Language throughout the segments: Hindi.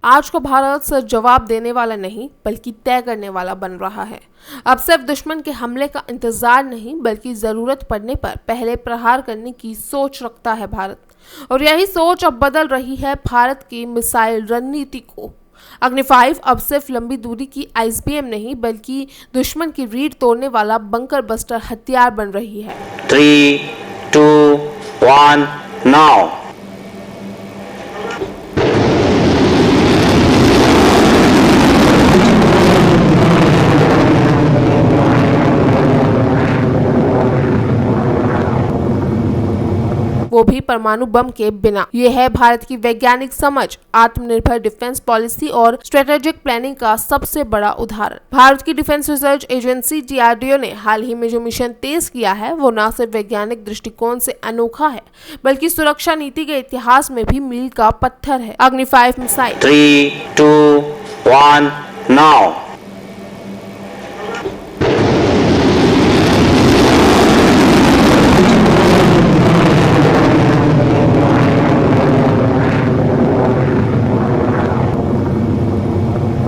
आज का भारत सिर्फ जवाब देने वाला नहीं बल्कि तय करने वाला बन रहा है। अब सिर्फ दुश्मन के हमले का इंतजार नहीं बल्कि जरूरत पड़ने पर पहले प्रहार करने की सोच रखता है भारत। और यही सोच अब बदल रही है भारत की मिसाइल रणनीति को। अग्नि 5 अब सिर्फ लंबी दूरी की आईसीबीएम नहीं बल्कि दुश्मन की रीढ़ तोड़ने वाला बंकर बस्टर हथियार बन रही है। 3, 2, 1, now. वो भी परमाणु बम के बिना। ये है भारत की वैज्ञानिक समझ, आत्मनिर्भर डिफेंस पॉलिसी और स्ट्रेटेजिक प्लानिंग का सबसे बड़ा उदाहरण। भारत की डिफेंस रिसर्च एजेंसी DRDO ने हाल ही में जो मिशन तेज किया है वो न सिर्फ वैज्ञानिक दृष्टिकोण से अनोखा है बल्कि सुरक्षा नीति के इतिहास में भी मील का पत्थर है। अग्नि 5 मिसाइल। 3, 2, 1, now.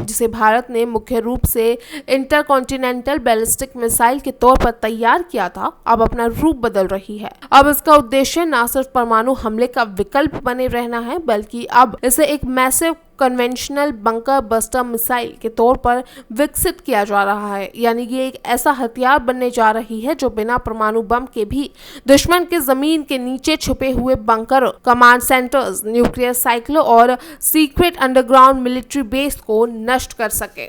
जिसे भारत ने मुख्य रूप से इंटरकॉन्टिनेंटल बैलिस्टिक मिसाइल के तौर पर तैयार किया था, अब अपना रूप बदल रही है। अब इसका उद्देश्य न सिर्फ परमाणु हमले का विकल्प बने रहना है बल्कि अब इसे एक massive conventional bunker buster missile के तौर पर विकसित किया जा रहा है। यानी ये एक ऐसा हथियार बनने जा रही है जो बिना परमाणु बम के भी दुश्मन के जमीन के नीचे छुपे हुए बंकर, कमांड सेंटर्स, न्यूक्लियर साइकिलों और सीक्रेट अंडरग्राउंड मिलिट्री बेस को नष्ट कर सके।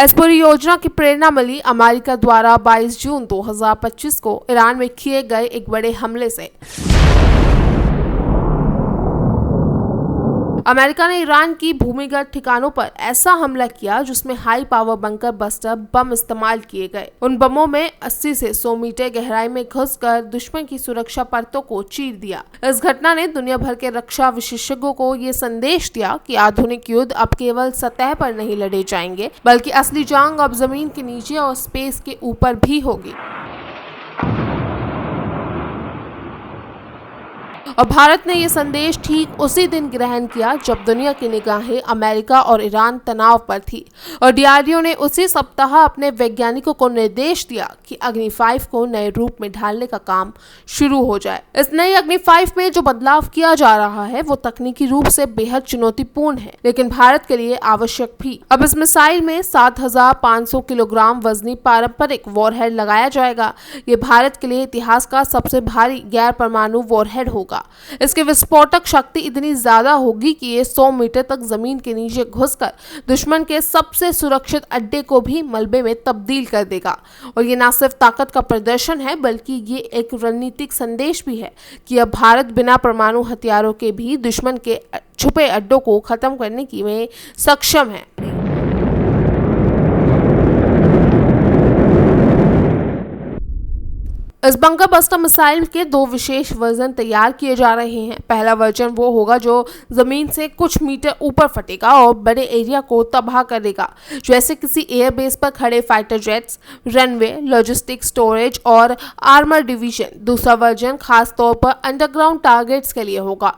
इस पूरी योजना की प्रेरणा मिली अमेरिका द्वारा 22 जून 2025 को ईरान में किए गए एक बड़े हमले से। अमेरिका ने ईरान की भूमिगत ठिकानों पर ऐसा हमला किया जिसमें high power bunker buster bomb इस्तेमाल किए गए। उन बमों में 80 से 100 मीटर गहराई में घुसकर दुश्मन की सुरक्षा परतों को चीर दिया। इस घटना ने दुनिया भर के रक्षा विशेषज्ञों को ये संदेश दिया कि आधुनिक युद्ध अब केवल सतह पर नहीं लड़े जाएंगे बल्कि असली जंग अब जमीन के नीचे और स्पेस के ऊपर भी होगी। और भारत ने यह संदेश ठीक उसी दिन ग्रहण किया जब दुनिया की निगाहें अमेरिका और ईरान तनाव पर थी और DRDO ने उसी सप्ताह अपने वैज्ञानिकों को निर्देश दिया कि अग्नि 5 को नए रूप में ढालने का काम शुरू हो जाए। इस नई अग्नि 5 में जो बदलाव किया जा रहा है वो तकनीकी रूप से बेहद चुनौतीपूर्ण है लेकिन भारत के लिए आवश्यक भी। अब इस मिसाइल में 7500 किलोग्राम वजनी पारंपरिक वॉरहेड लगाया जाएगा। ये भारत के लिए इतिहास का सबसे भारी गैर परमाणु वॉरहेड होगा। इसकी विस्फोटक शक्ति इतनी ज्यादा होगी कि ये 100 मीटर तक जमीन के नीचे घुसकर दुश्मन के सबसे सुरक्षित अड्डे को भी मलबे में तब्दील कर देगा। और ये न सिर्फ ताकत का प्रदर्शन है बल्कि ये एक रणनीतिक संदेश भी है कि अब भारत बिना परमाणु हथियारों के भी दुश्मन के छुपे अड्डों को खत्म करने की में सक्षम है। इस बंकर बस्टर मिसाइल के 2 विशेष वर्जन तैयार किए जा रहे हैं। पहला वर्जन वो होगा जो जमीन से कुछ मीटर ऊपर फटेगा और बड़े एरिया को तबाह करेगा, जैसे किसी एयरबेस पर खड़े fighter jets, runway, logistic, storage और आर्मर डिवीजन। दूसरा वर्जन खास तौर पर अंडरग्राउंड टारगेट्स के लिए होगा।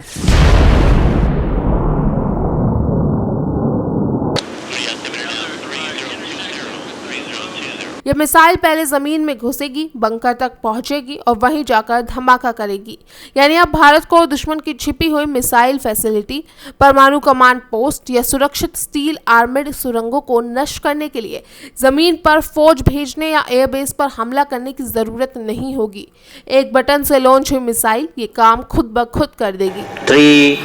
यह मिसाइल पहले जमीन में घुसेगी, बंकर तक पहुंचेगी और वहीं जाकर धमाका करेगी। यानी अब भारत को दुश्मन की छिपी हुई मिसाइल फैसिलिटी, परमाणु कमांड पोस्ट या सुरक्षित स्टील आर्मर्ड सुरंगों को नष्ट करने के लिए जमीन पर फौज भेजने या एयरबेस पर हमला करने की जरूरत नहीं होगी। एक बटन से लॉन्च हुई मिसाइल ये काम खुद ब खुद कर देगी। 3,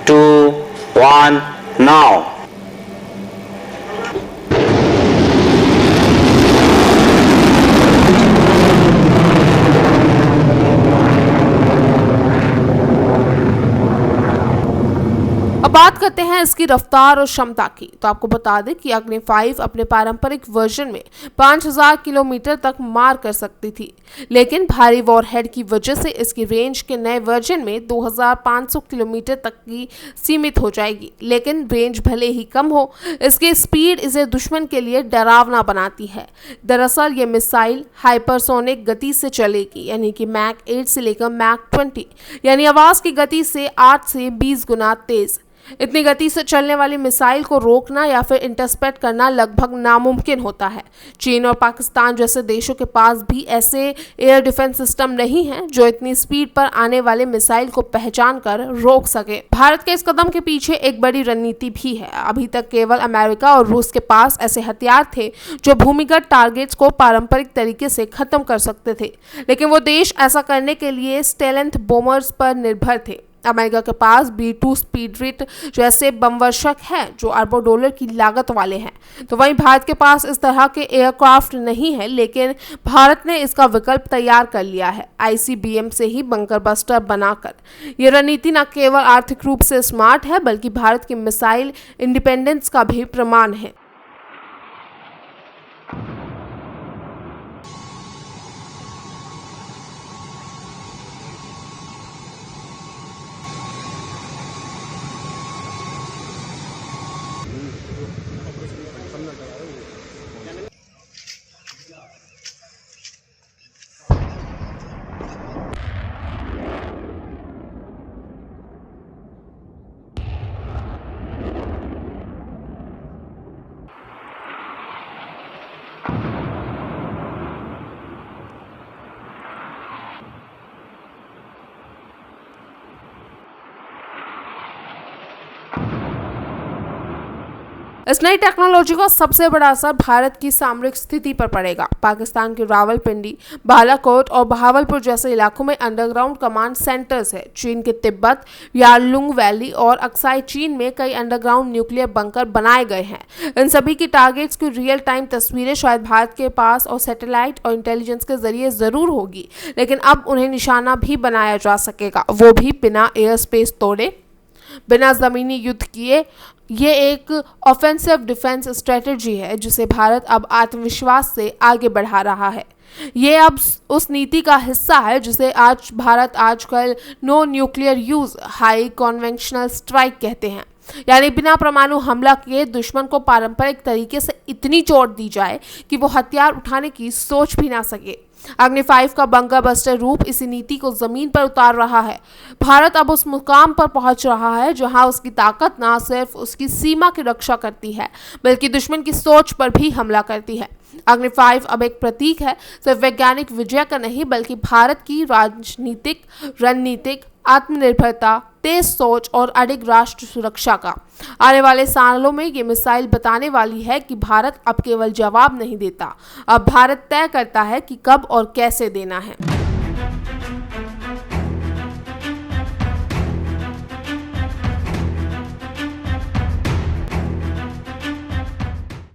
2, 1, now. अब बात करते हैं इसकी रफ्तार और क्षमता की। तो आपको बता दें कि अग्नि 5 अपने पारंपरिक वर्जन में 5000 किलोमीटर तक मार कर सकती थी, लेकिन भारी वॉरहेड की वजह से इसकी रेंज के नए वर्जन में 2500 किलोमीटर तक की सीमित हो जाएगी। लेकिन रेंज भले ही कम हो, इसकी स्पीड इसे दुश्मन के लिए डरावना बनाती है। दरअसल ये मिसाइल हाइपरसोनिक गति से चलेगी, यानी कि मैक 8 से लेकर मैक 20, यानी आवाज की गति से 8 से 20 गुना तेज। इतनी गति से चलने वाली मिसाइल को रोकना या फिर इंटरसेप्ट करना लगभग नामुमकिन होता है। चीन और पाकिस्तान जैसे देशों के पास भी ऐसे एयर डिफेंस सिस्टम नहीं हैं जो इतनी स्पीड पर आने वाले मिसाइल को पहचान कर रोक सके। भारत के इस कदम के पीछे एक बड़ी रणनीति भी है। अभी तक केवल अमेरिका और रूस के पास ऐसे हथियार थे जो भूमिगत टारगेट्स को पारंपरिक तरीके से खत्म कर सकते थे, लेकिन वो देश ऐसा करने के लिए स्टेलेंथ बोमर्स पर निर्भर थे। अमेरिका के पास B-2 स्पीडरेट जैसे बमवर्षक हैं जो अरबों डॉलर की लागत वाले हैं। तो वहीं भारत के पास इस तरह के एयरक्राफ्ट नहीं है, लेकिन भारत ने इसका विकल्प तैयार कर लिया है ICBM से ही बंकर बस्टर बनाकर। ये रणनीति न केवल आर्थिक रूप से स्मार्ट है, बल्कि भारत की मिसाइल इंडिपेंडेंस का भी प्रमाण है। इस नई टेक्नोलॉजी का सबसे बड़ा असर भारत की सामरिक स्थिति पर पड़ेगा। पाकिस्तान के रावलपिंडी, बालाकोट और बहावलपुर जैसे इलाकों में अंडरग्राउंड कमांड सेंटर्स है। चीन के तिब्बत, यारलुंग वैली और अक्साई चीन में कई अंडरग्राउंड न्यूक्लियर बंकर बनाए गए हैं। इन सभी की टारगेट्स की रियल टाइम तस्वीरें शायद भारत के पास और सैटेलाइट और इंटेलिजेंस के जरिए जरूर होगी, लेकिन अब उन्हें निशाना भी बनाया जा सकेगा, वो भी बिना एयर स्पेस तोड़े, बिना जमीनी युद्ध किए। ये एक ऑफेंसिव डिफेंस स्ट्रेटजी है जिसे भारत अब आत्मविश्वास से आगे बढ़ा रहा है। ये अब उस नीति का हिस्सा है जिसे आज भारत आजकल no nuclear use high conventional strike कहते हैं, यानी बिना परमाणु हमला किए दुश्मन को पारंपरिक तरीके से इतनी चोट दी जाए कि वो हथियार उठाने की सोच भी ना सके। अग्नि 5 का बंकर बस्टर रूप इसी नीति को जमीन पर उतार रहा है। भारत अब उस मुकाम पर पहुंच रहा है जहां उसकी ताकत न सिर्फ उसकी सीमा की रक्षा करती है, बल्कि दुश्मन की सोच पर भी हमला करती है। अग्नि 5 अब एक प्रतीक है, सिर्फ वैज्ञानिक विजय का नहीं, बल्कि भारत की राजनीतिक, रणनीतिक आत्मनिर्भरता, तेज सोच और अडिग राष्ट्र सुरक्षा का। आने वाले सालों में ये मिसाइल बताने वाली है कि भारत अब केवल जवाब नहीं देता, अब भारत तय करता है कि कब और कैसे देना है।